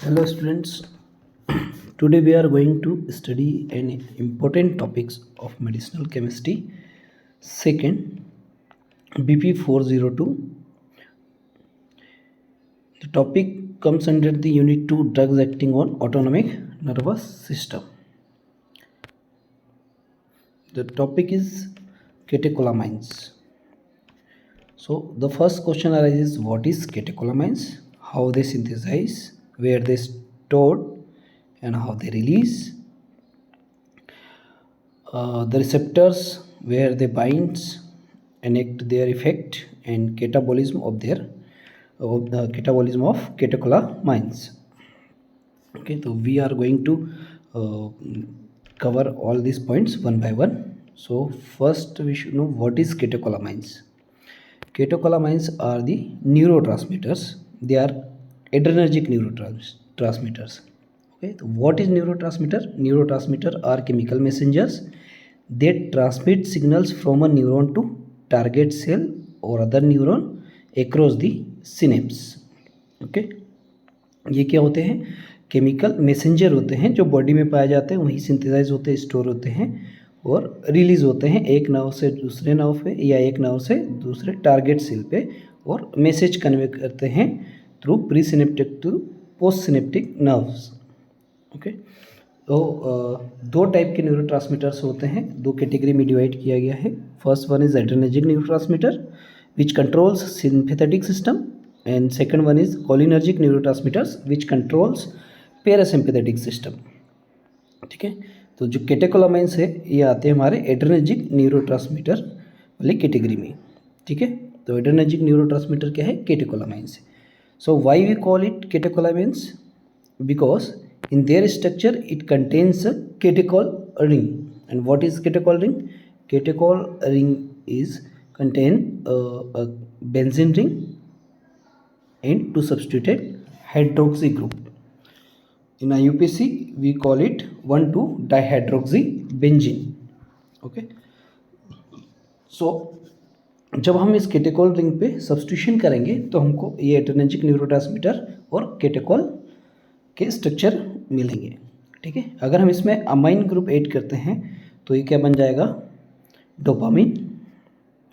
Hello students, today we are going to study an important topics of medicinal chemistry. Second, BP 402. The topic comes under the unit 2 drugs acting on autonomic nervous system. The topic is catecholamines. So the first question arises, what is catecholamines, how they synthesize, where they stored and how they release, the receptors where they binds and act their effect, and catabolism of the catabolism of catecholamines. Okay, so we are going to cover all these points one by one. So first we should know what is catecholamines. Catecholamines are the neurotransmitters. They are adrenergic neurotransmitters. Okay, so what is neurotransmitter? Neurotransmitter are chemical messengers. They transmit signals from a neuron to target cell or other neuron across the synapse. Okay, ये क्या होते हैं? Chemical messenger होते हैं जो body में पाए जाते हैं, वहीं सिंथेसाइज होते हैं, स्टोर होते हैं और रिलीज होते हैं एक नर्व से दूसरे नर्व पे या एक नर्व से दूसरे टारगेट सेल पे, और मैसेज कन्वे करते हैं through presynaptic to postsynaptic nerves. Okay, तो दो टाइप के न्यूरोट्रांसमीटर्स होते हैं, दो कैटेगरी में डिवाइड किया गया है. First one is adrenergic neurotransmitter which controls sympathetic system, and second one is cholinergic neurotransmitters which controls parasympathetic system. ठीक है, तो जो कैटेकोलामाइंस है ये आते हैं हमारे एड्रेनर्जिक न्यूरोट्रांसमीटर वाली कैटेगरी में. ठीक है, तो एड्रेनर्जिक न्यूरोट्रांसमीटर क्या है? Catecholamines. So why we call it catecholamines? Because in their structure it contains a catechol ring. And what is catechol ring? Catechol ring is contain a benzene ring and two substituted hydroxy group. In IUPAC we call it 1,2-dihydroxybenzene. Okay, so जब हम इस catechol ring पे substitution करेंगे तो हमको ये adrenergic neurotransmitter और catechol के स्ट्रक्चर मिलेंगे. ठीक है, अगर हम इसमें अमाइन ग्रुप ऐड करते हैं तो ये क्या बन जाएगा? डोपामिन.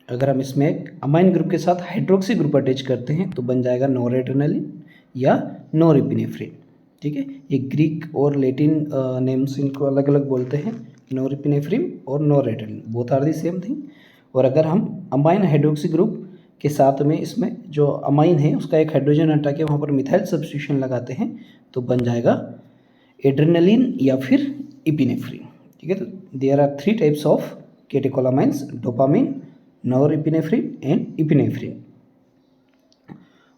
अगर हम इसमें एक अमाइन ग्रुप के साथ हाइड्रोक्सी ग्रुप अटैच करते हैं तो बन जाएगा नोरेड्रेनालिन या नोरेपिनेफ्रिन. ठीक है, ये ग्रीक और लैटिन नेम्स इनको अलग अलग बोलते हैं, नोरेपिनेफ्रिन और noradrenaline, both are the same thing. और अगर हम अमाइन हाइड्रोक्सी ग्रुप के साथ में इसमें जो अमाइन है उसका एक हाइड्रोजन हटा के वहाँ पर मिथाइल सब्स्टिट्यूशन लगाते हैं तो बन जाएगा एड्रेनालिन या फिर इपिनेफ्रिन. ठीक है, तो there are 3 types of catecholamines, dopamine, norepinephrine and epinephrine.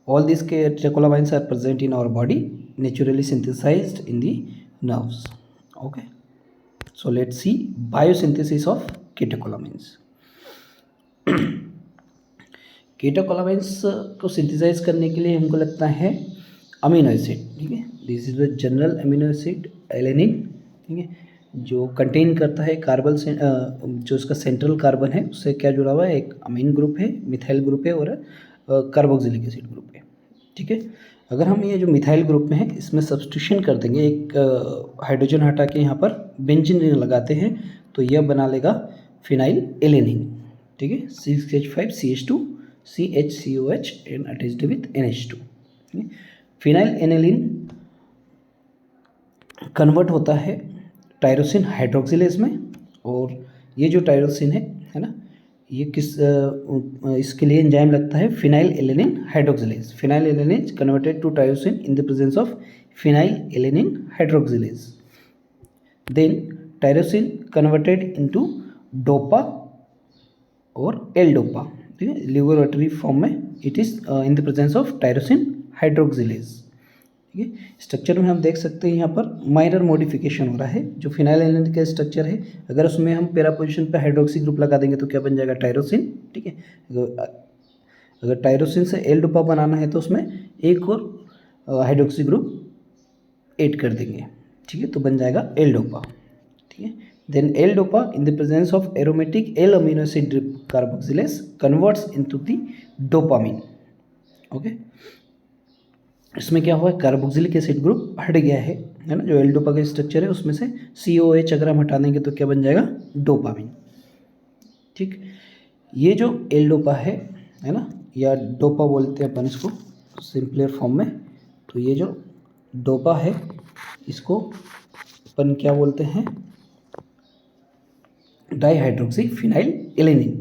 All these catecholamines are present in our body, naturally synthesized in the nerves. Okay, so let's see biosynthesis of catecholamines. Catecholamines को synthesise करने के लिए हमको लगता है amino acid. ठीक है, this is the general amino acid alanine. ठीक है, जो कंटेन करता है कार्बन से जो इसका सेंट्रल कार्बन है उससे क्या जुड़ा हुआ है? एक अमीन ग्रुप है, मिथाइल ग्रुप है और कार्बोक्सिलिक एसिड ग्रुप है. ठीक है, अगर हम ये जो मिथाइल ग्रुप में है इसमें सब्स्टिट्यूशन कर देंगे, एक हाइड्रोजन हटा के यहाँ पर बेंजीन रिंग लगाते हैं तो यह बना लेगा फिनाइल एलेनिन. ठीक है, 6H5CH2 CHCOH and attached with NH2. Phenyl alanine convert होता है टायरोसिन हाइड्रोक्सिलेज में, और ये जो टायरोसिन है ना, ये इसके लिए एंजाइम लगता है phenylalanine hydroxylase. Phenylalanine converted to tyrosine in the presence of phenylalanine hydroxylase. Then tyrosine converted into dopa और एल डोपा. ठीक है, लिबोरेटरी फॉर्म में it is in the presence of tyrosine hydroxylase. ठीक है, structure में हम देख सकते हैं यहाँ पर माइनर मॉडिफिकेशन हो रहा है. जो फिनाइल एलेनिन का स्ट्रक्चर है अगर उसमें हम पैरा पोजीशन पे हाइड्रोक्सी ग्रुप लगा देंगे तो क्या बन जाएगा? टायरोसिन. ठीक है, अगर टायरोसिन से एल डोपा बनाना है तो उसमें एक और हाइड्रोक्सी ग्रुप ऐड कर देंगे. ठीक है, तो बन जाएगा एल डोपा. ठीक है, then L dopa in the presence of aromatic L amino acid carboxylase converts into the dopamine. Okay, इसमें क्या हुआ है, कार्बोक्सिलिक एसिड ग्रुप हट गया है ना, जो एल डोपा का स्ट्रक्चर है उसमें से COH अगर हम हटा देंगे तो क्या बन जाएगा, डोपामिन। ठीक, ये जो एल डोपा है ना, या डोपा बोलते हैं अपन इसको सिंपलर फॉर्म में। तो ये जो डोपा है इसको अपन क्या बोलते हैं, dihydroxy phenylalanine.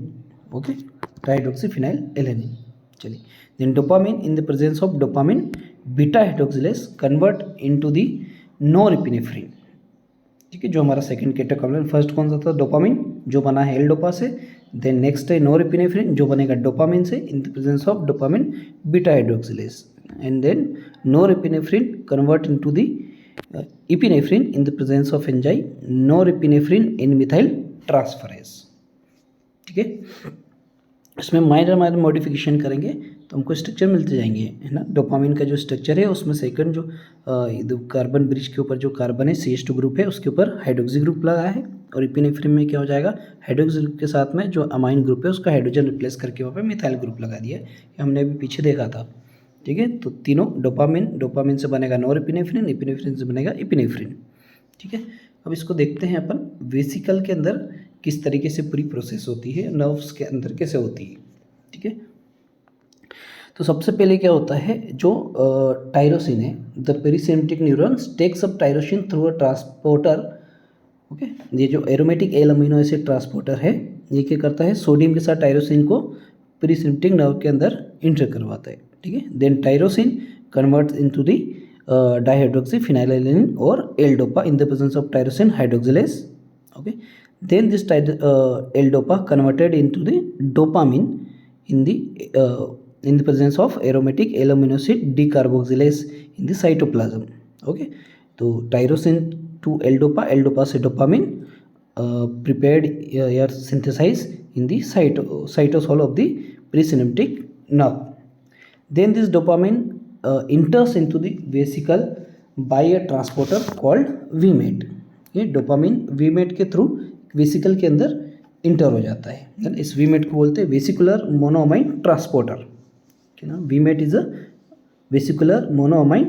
Okay, dihydroxy phenylalanine. चलिए, then dopamine in the presence of dopamine beta hydroxylase convert into the norepinephrine. ठीक है, जो हमारा सेकंड कैटेगरी, फर्स्ट कौन सा था, डोपामिन जो बना है एल डोपा से, देन नेक्स्ट है नॉरएपिनेफ्रिन जो बनेगा डोपामिन से in the presence of dopamine beta hydroxylase, and then norepinephrine convert into the epinephrine in the presence of enzyme norepinephrine N methyl transferase. ठीक है, इसमें माइनर मॉडिफिकेशन करेंगे तो हमको स्ट्रक्चर मिलते जाएंगे, है ना। डोपामिन का जो स्ट्रक्चर है उसमें सेकंड जो कार्बन ब्रिज के ऊपर जो कार्बन है CH2 ग्रुप है उसके ऊपर हाइड्रोक्सी ग्रुप लगा है, और इपिनेफ्रिन में क्या हो जाएगा, हाइड्रोक्सी ग्रुप के साथ में जो अमाइन ग्रुप है उसका हाइड्रोजन रिप्लेस करके वहाँ पे मिथाइल ग्रुप लगा दिया, ये हमने अभी पीछे देखा था। ठीक है, तो तीनों डोपामिन से बनेगा नॉरएपिनेफ्रिन, इपिनेफ्रिन से बनेगा इपिनेफ्रिन। ठीक है, अब इसको देखते हैं अपन वेसिकल के अंदर किस तरीके से पूरी प्रोसेस होती है, नर्व्स के अंदर कैसे होती है। ठीक है, तो सबसे पहले क्या होता है, जो टायरोसिन है, the presynaptic neurons takes up tyrosine through a transporter. Okay, ये जो aromatic L amino acid transporter है, ये क्या करता है, सोडियम के साथ टायरोसिन को पेरिसिनेप्टिक नर्व के अंदर इंटर करवाता है। ठीक है, then tyrosine converts into the dihydroxy phenylalanine और L dopa in the presence of tyrosine hydroxylase. Okay, then this L-dopa converted into the dopamine in the presence of aromatic L-amino acid decarboxylase in the cytoplasm. Okay, तो tyrosine to L-dopa से dopamine prepared या synthesized in the cytosol of the presynaptic nerve. Then this dopamine enters into the vesicle by a transporter called VMAT. ये dopamine VMAT के through vesicle के अंदर inter हो जाता है। इस VMAT को बोलते हैं वेसिकुलर मोनोअमाइन ट्रांसपोर्टर। ठीक है ना, VMAT is a vesicular monoamine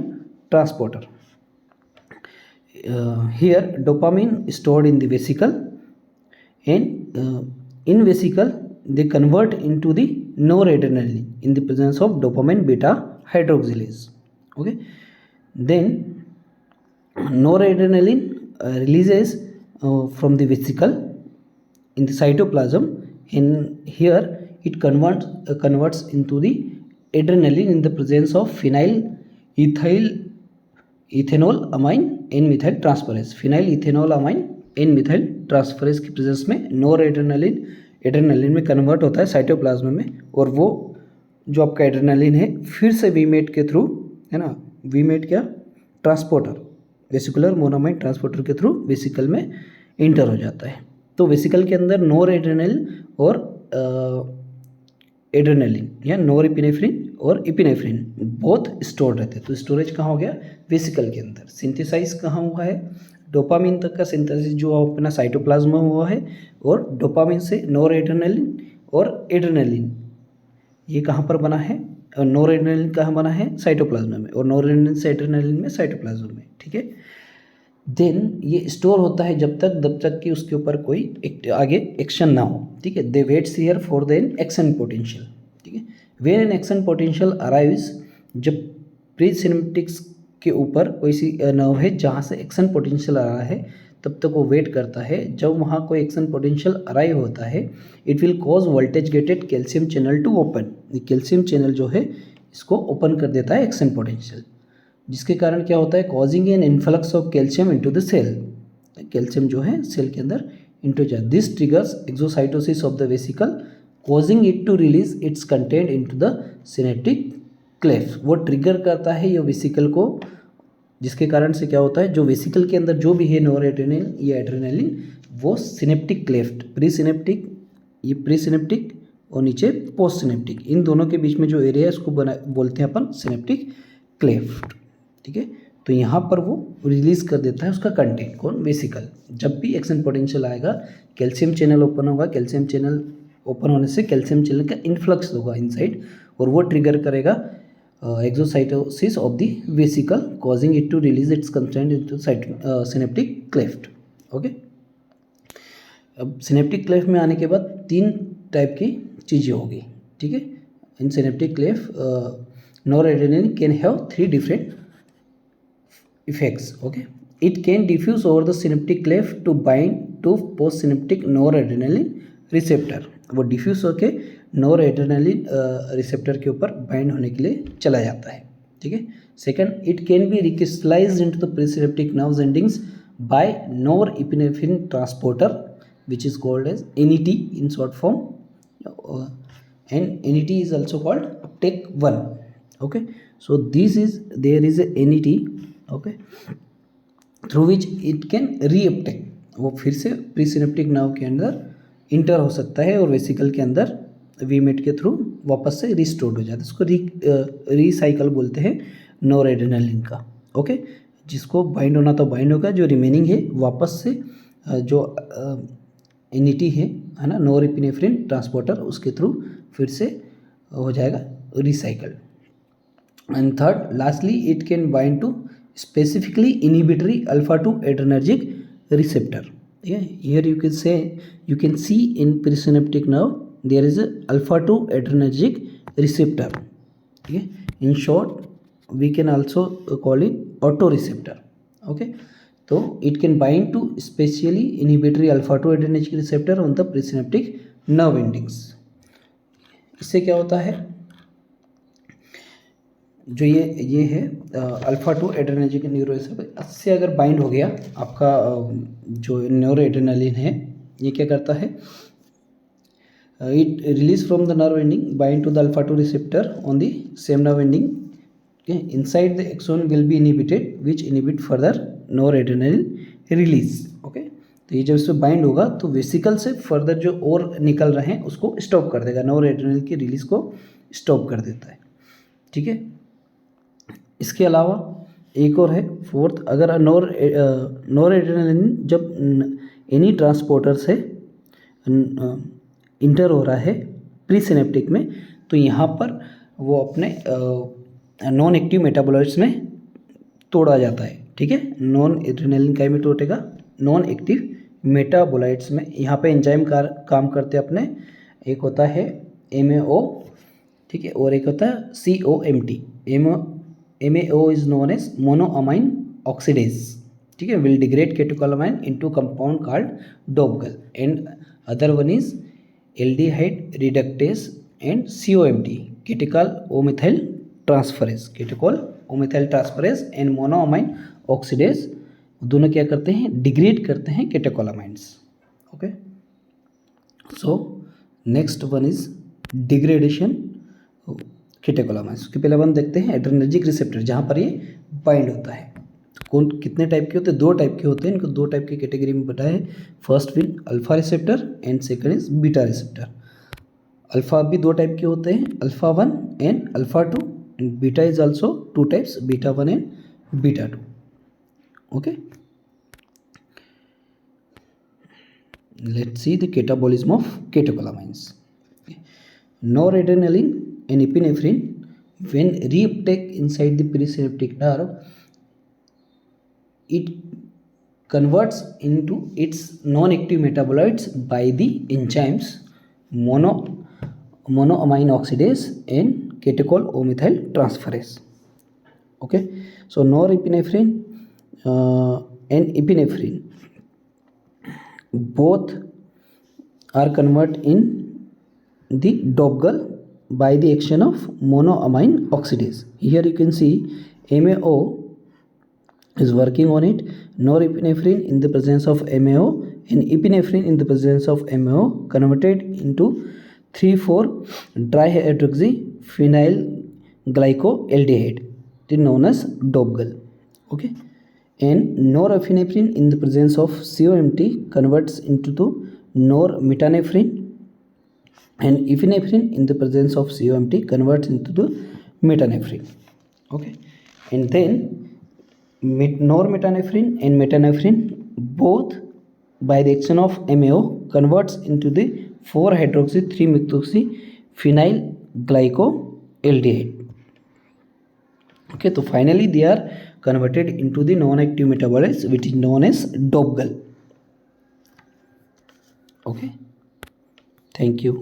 transporter. Here dopamine stored in the vesicle, and in vesicle they convert into the noradrenaline in the presence of dopamine beta hydroxylase. Okay, then noradrenaline releases from the vesicle in the cytoplasm, and here it converts into the adrenaline in the presence of ethanol amine n methyl transferase। Phenyl ethanol amine n methyl transferase की presence में नोर adrenaline में convert होता है cytoplasm में, और वो जो आपका एड्रेनलिन है फिर से वीमेट के थ्रू, है ना, वीमेट क्या, ट्रांसपोर्टर, वेसिकुलर मोनोअमाइन ट्रांसपोर्टर के थ्रू वेसिकल में इंटर हो जाता है। तो वेसिकल के अंदर नोर एड्रेनल और एड्रेनलिन या नोर इपिनेफ्रिन और इपिनेफ्रिन बहुत स्टोर रहते हैं। तो स्टोरेज कहाँ हो गया, वेसिकल के अंदर। सिंथेसाइज कहाँ हुआ है, डोपामिन तक का सिंथेसिस जो अपना साइटोप्लाज्म में हुआ है, और डोपामिन से नोर एड्रेनलिन और एड्रेनलिन ये कहाँ पर बना है, नोर एड्रेनलिन कहाँ बना है, साइटोप्लाज्म में, और नोर एड्रेनलिन से एड्रेनलिन में साइटोप्लाज्म में। ठीक है, देन ये स्टोर होता है जब तक कि उसके ऊपर कोई आगे एक्शन ना हो। ठीक है, they waits here for the action potential. ठीक है, when an action potential arrives, जब प्री सिनेप्टिक्स के ऊपर कोई सी नर्व है जहाँ से एक्शन पोटेंशियल आ रहा है, तब तक वो वेट करता है। जब वहाँ कोई एक्शन पोटेंशियल अराइव होता है, it will cause voltage gated calcium channel to open. Calcium channel जो है इसको ओपन कर देता है एक्शन पोटेंशियल, जिसके कारण क्या होता है, causing an influx of calcium into the cell. Calcium जो है सेल के अंदर इंटू जाए। This triggers exocytosis of the vesicle, causing it to release its content into the synaptic cleft. वो ट्रिगर करता है ये वेसिकल को, जिसके कारण से क्या होता है, जो वेसिकल के अंदर जो भी है नोर एड्रेनलिन या एड्रेनलिन, वो सिनेप्टिक क्लेफ्ट, ये प्री सिनेप्टिक और नीचे पोस्ट सिनेप्टिक, इन दोनों के बीच में जो एरिया है उसको बोलते हैं अपन सिनेप्टिक क्लेफ्ट। ठीक है, तो यहाँ पर वो रिलीज कर देता है उसका कंटेंट, कौन, वेसिकल। जब भी एक्शन पोटेंशियल आएगा, कैल्शियम चैनल ओपन होगा, कैल्शियम चैनल ओपन होने से कैल्शियम चैनल का इन्फ्लक्स होगा इनसाइड, और वो ट्रिगर करेगा exocytosis of the vesicle, causing it to release its content into synaptic cleft. Okay, अब सिनेप्टिक क्लेफ्ट में आने के बाद 3 टाइप की चीज़ें होगी, ठीक है. In synaptic cleft noradrenaline can have 3 different effects. Okay, it can diffuse over the synaptic cleft to bind to postsynaptic noradrenaline receptor. वो डिफ्यूज होके नॉरएड्रेनालिन रिसेप्टर के ऊपर बाइंड होने के लिए चला जाता है, ठीक है. Second, it can be recrystallized into the presynaptic nerves endings by norepinephrine transporter which is called as NET in short form, and NET is also called uptake 1. Okay, so there is a NET, okay, through which it can reuptake. वो फिर से presynaptic nerve के अंदर inter हो सकता है और vesicle के अंदर वीमेट के थ्रू वापस से रिस्टोर्ड हो जाता है. इसको रिसाइकल बोलते हैं नॉरएड्रेनालिन का. ओके, जिसको बाइंड होना तो बाइंड होगा, जो रिमेनिंग है वापस से जो NET है ना, नॉरएपिनेफ्रिन ट्रांसपोर्टर, उसके थ्रू फिर से हो जाएगा recycle. And third, lastly, it can bind to specifically inhibitory alpha 2 adrenergic receptor. Here you can see in presynaptic nerve there is a alpha 2 adrenergic receptor. Okay, in short we can also call it autoreceptor. Okay, so it can bind to specially inhibitory alpha 2 adrenergic receptor on the presynaptic nerve endings. इससे क्या होता है, जो ये है alpha 2 adrenergic न्यूरोरिसेप्टर, इससे अगर bind हो गया आपका जो नॉरएड्रेनालिन है, ये क्या करता है, it release from the nerve ending, bind to the alpha 2 receptor on the same nerve ending. Inside the axon will be inhibited which inhibit further noradrenaline release. Okay, तो ये जब इस पर बाइंड होगा तो वेसिकल से फर्दर जो और निकल रहे हैं उसको स्टॉप कर देगा, नॉरएड्रेनालिन की रिलीज को स्टॉप कर देता है, ठीक है. इसके अलावा एक और है फोर्थ, अगर नॉरएड्रेनालिन जब एनी ट्रांसपोर्टर से इंटर हो रहा है प्रीसिनेप्टिक में, तो यहाँ पर वो अपने नॉन एक्टिव मेटाबोलाइट्स में तोड़ा जाता है, ठीक है. नॉन एड्रेनालिन का में टूटेगा नॉन एक्टिव मेटाबोलाइट्स में. यहाँ पे एंजाइम काम करते हैं अपने, एक होता है MAO, ठीक है, और एक होता है COMT. MAO is known as monoamine oxidase, ठीक है, will degrade catecholamine into compound called Dobgl, and other one is aldehyde reductase and COMT, catechol O-methyl transferase and monoamine oxidase, दोनों क्या करते हैं, डिग्रेड करते हैं catecholamines. Okay, so next one is degradation catecholamines. उसके पहले हम देखते हैं एड्रेनर्जिक रिसेप्टर, जहाँ पर ये बाइंड होता है. कौन कितने टाइप के होते हैं, 2 टाइप के होते हैं. इनको 2 टाइप की कैटेगरी में बताया है. First will alpha receptor and second is beta receptor. Alpha भी 2 टाइप के होते हैं, alpha 1 and alpha 2, and beta is also 2 types, beta 1 and beta 2. Okay, let's see the catabolism of catecholamines. Noradrenaline and epinephrine, when reuptake inside the presynaptic nerve, it converts into its non-active metabolites by the enzymes monoamine oxidase and catechol O-methyl transferase. Okay, so norepinephrine and epinephrine both are converted in the Dobgl by the action of monoamine oxidase. Here you can see MAO is working on it. Norepinephrine in the presence of MAO and epinephrine in the presence of MAO converted into 3,4 dihydroxy phenyl glycoaldehyde, known as Dobgl. Okay, and norepinephrine in the presence of COMT converts into the normetanephrine, and epinephrine in the presence of COMT converts into the metanephrine. Okay, and then normetanephrine and metanephrine both by the action of MAO converts into the 4-hydroxy 3-methoxy phenyl glycoaldehyde. Okay, so finally they are converted into the non-active metabolites, which is known as DOPGL. Okay, thank you.